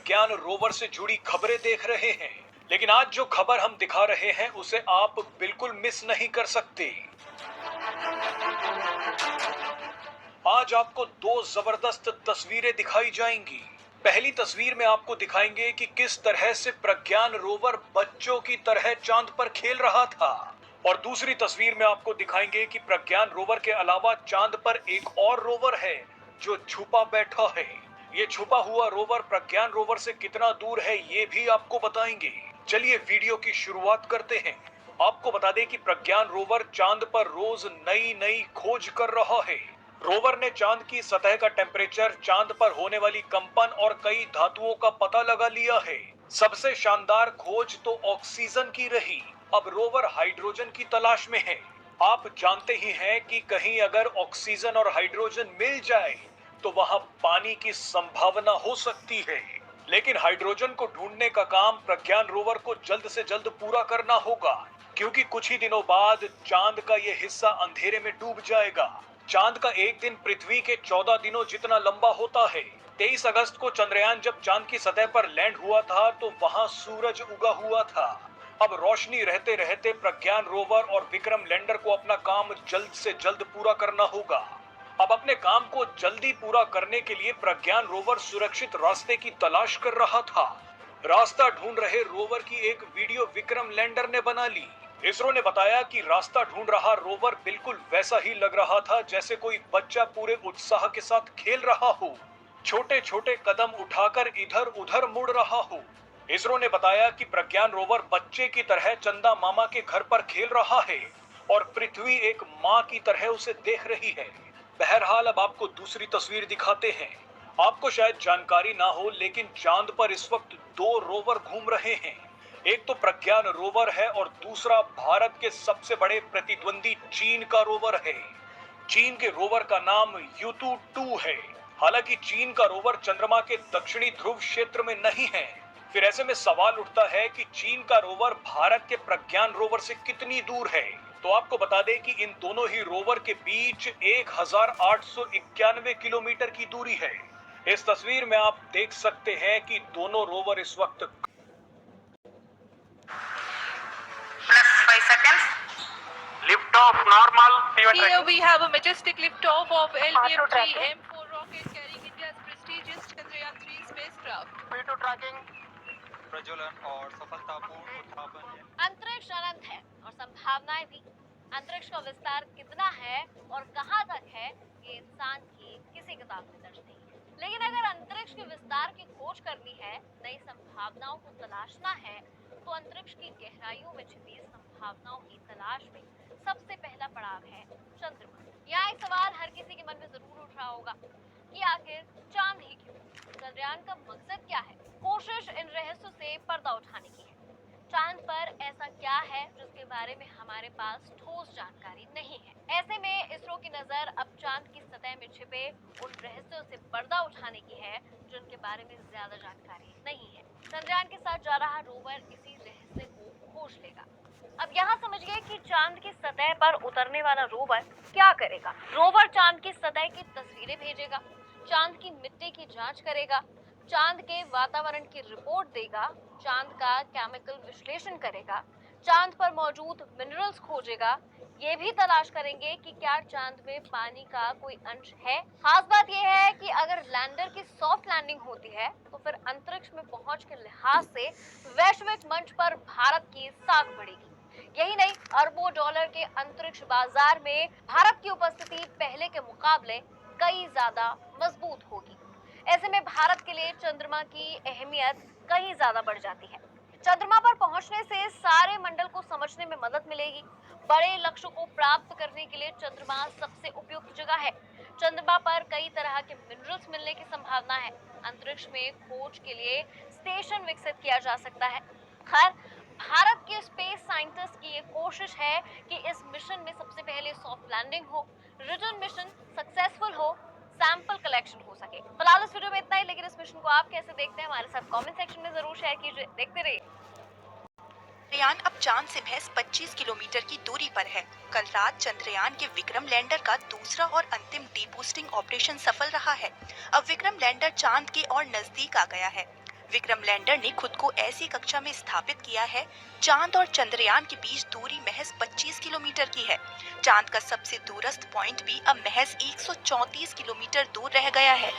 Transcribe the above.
प्रज्ञान rover से जुड़ी खबरें देख रहे हैं, लेकिन आज जो खबर हम दिखा रहे हैं उसे आप बिल्कुल मिस नहीं कर सकते। आज आपको दो जबरदस्त तस्वीरें दिखाई जाएंगी। पहली तस्वीर में आपको दिखाएंगे कि किस तरह से प्रज्ञान रोवर बच्चों की तरह चांद पर खेल रहा था, और दूसरी तस्वीर में आपको दिखाएंगे कि प्रज्ञान रोवर के अलावा चांद पर एक और रोवर है जो छुपा बैठा है। ये छुपा हुआ रोवर प्रज्ञान रोवर से कितना दूर है ये भी आपको बताएंगे। चलिए वीडियो की शुरुआत करते हैं। आपको बता दें कि प्रज्ञान रोवर चांद पर रोज नई नई खोज कर रहा है। रोवर ने चांद की सतह का टेम्परेचर, चांद पर होने वाली कंपन और कई धातुओं का पता लगा लिया है। सबसे शानदार खोज तो ऑक्सीजन की रही। अब रोवर हाइड्रोजन की तलाश में है। आप जानते ही हैं कि कहीं अगर ऑक्सीजन और हाइड्रोजन मिल जाए तो वहां पानी की संभावना हो सकती है। लेकिन हाइड्रोजन को ढूंढने का काम प्रज्ञान रोवर को जल्द से जल्द पूरा करना होगा, क्योंकि कुछ ही दिनों बाद चांद का यह हिस्सा अंधेरे में डूब जाएगा। चांद का एक दिन पृथ्वी के 14 दिनों जितना लंबा होता है। 23 अगस्त को चंद्रयान जब चांद की सतह पर लैंड हुआ था तो वहां सूरज उगा हुआ था। अब रोशनी रहते रहते प्रज्ञान रोवर और विक्रम लैंडर को अपना काम जल्द से जल्द पूरा करना होगा। अब अपने काम को जल्दी पूरा करने के लिए प्रज्ञान रोवर सुरक्षित रास्ते की तलाश कर रहा था। रास्ता ढूंढ रहे रोवर की एक वीडियो विक्रम लैंडर ने बना ली। इसरो ने बताया कि रास्ता ढूंढ रहा रोवर बिल्कुल वैसा ही लग रहा था जैसे कोई बच्चा पूरे उत्साह के साथ खेल रहा हो, छोटे छोटे कदम उठाकर इधर उधर मुड़ रहा हो। इसरो ने बताया कि प्रज्ञान रोवर बच्चे की तरह चंदा मामा के घर पर खेल रहा है और पृथ्वी एक माँ की तरह उसे देख रही है। बहरहाल अब आपको दूसरी तस्वीर दिखाते हैं। आपको शायद जानकारी ना हो, लेकिन चांद पर इस वक्त दो रोवर घूम रहे हैं। एक तो प्रज्ञान रोवर है और दूसरा भारत के सबसे बड़े प्रतिद्वंदी चीन का रोवर है। चीन के रोवर का नाम यूतू 2 है। हालांकि चीन का रोवर चंद्रमा के दक्षिणी ध्रुव क्षेत्र में नहीं है। फिर ऐसे में सवाल उठता है कि चीन का रोवर भारत के प्रज्ञान रोवर से कितनी दूर है। तो आपको बता दें कि इन दोनों ही रोवर के बीच 1891 किलोमीटर की दूरी है। इस तस्वीर में आप देख सकते हैं कि दोनों रोवर इस वक्त Lift off normal. Here we have a majestic liftoff of LVM-3 M4 rocket carrying India's prestigious Chandrayaan-3 spacecraft. P2 tracking. प्रज्वलन और सफलतापूर्ण उत्थापन। अंतरिक्ष अनंत है और संभावनाएं भी। अंतरिक्ष का विस्तार कितना है और कहां तक है ये इंसान की किसी किताब में दर्ज नहीं है। लेकिन अगर अंतरिक्ष के विस्तार की खोज करनी है, नई संभावनाओं को तलाशना है, तो अंतरिक्ष की गहराइयों में छिपी संभावनाओं की तलाश में सबसे पहला पड़ाव है चंद्रमा। यहाँ एक सवाल हर किसी के मन में जरूर उठ रहा होगा कि आखिर चांद ही क्यों? चंद्रयान का मकसद क्या है? कोशिश इन रहस्यों से पर्दा उठाने की है। चांद पर ऐसा क्या है जिसके बारे में हमारे पास ठोस जानकारी नहीं है। ऐसे में इसरो की नजर अब चांद की सतह में छिपे उन रहस्यों से पर्दा उठाने की है जिनके बारे में ज्यादा जानकारी नहीं है। चंद्रयान के साथ जा रहा रोवर इसी रहस्य को खोज लेगा। अब यहाँ समझिए कि चांद की सतह पर उतरने वाला रोवर क्या करेगा। रोवर चांद की सतह की तस्वीरें भेजेगा, चांद की मिट्टी की जांच करेगा, चांद के वातावरण की रिपोर्ट देगा, चांद का केमिकल विश्लेषण करेगा, चांद पर मौजूद मिनरल्स खोजेगा। ये भी तलाश करेंगे कि क्या चांद में पानी का कोई अंश है। खास बात यह है कि अगर लैंडर की सॉफ्ट लैंडिंग होती है तो फिर अंतरिक्ष में पहुंच के लिहाज से वैश्विक मंच पर भारत की साख बढ़ेगी। यही नहीं, अरबों डॉलर के अंतरिक्ष बाजार में भारत की उपस्थिति पहले के मुकाबले कई ज्यादा मजबूत होगी। ऐसे में भारत के लिए चंद्रमा की अहमियत कहीं ज्यादा बढ़ जाती है। चंद्रमा पर पहुंचने से सारे मंडल को समझने में मदद मिलेगी। बड़े लक्ष्य को प्राप्त करने के लिए चंद्रमा सबसे उपयुक्त जगह है। चंद्रमा पर कई तरह के मिनरल्स मिलने की संभावना है। अंतरिक्ष में खोज के लिए स्टेशन विकसित किया जा सकता है। खैर, भारत के स्पेस साइंटिस्ट की ये कोशिश है कि इस मिशन में सबसे पहले सॉफ्ट लैंडिंग हो, रिटर्न मिशन सक्सेसफुल हो, सैंपल कलेक्शन हो सके। फिलहाल इस वीडियो में इतना ही, लेकिन इस मिशन को आप कैसे देखते हैं हमारे साथ कमेंट सेक्शन में जरूर शेयर कीजिए। देखते रहिए। चंद्रयान अब चांद से महज 25 किलोमीटर की दूरी पर है। कल रात चंद्रयान के विक्रम लैंडर का दूसरा और अंतिम डीबूस्टिंग ऑपरेशन सफल रहा है। अब विक्रम लैंडर चांद के और नजदीक आ गया है। विक्रम लैंडर ने खुद को ऐसी कक्षा में स्थापित किया है, चांद और चंद्रयान के बीच दूरी महज 25 किलोमीटर की है। चांद का सबसे दूरस्थ पॉइंट भी अब महज 134 किलोमीटर दूर रह गया है।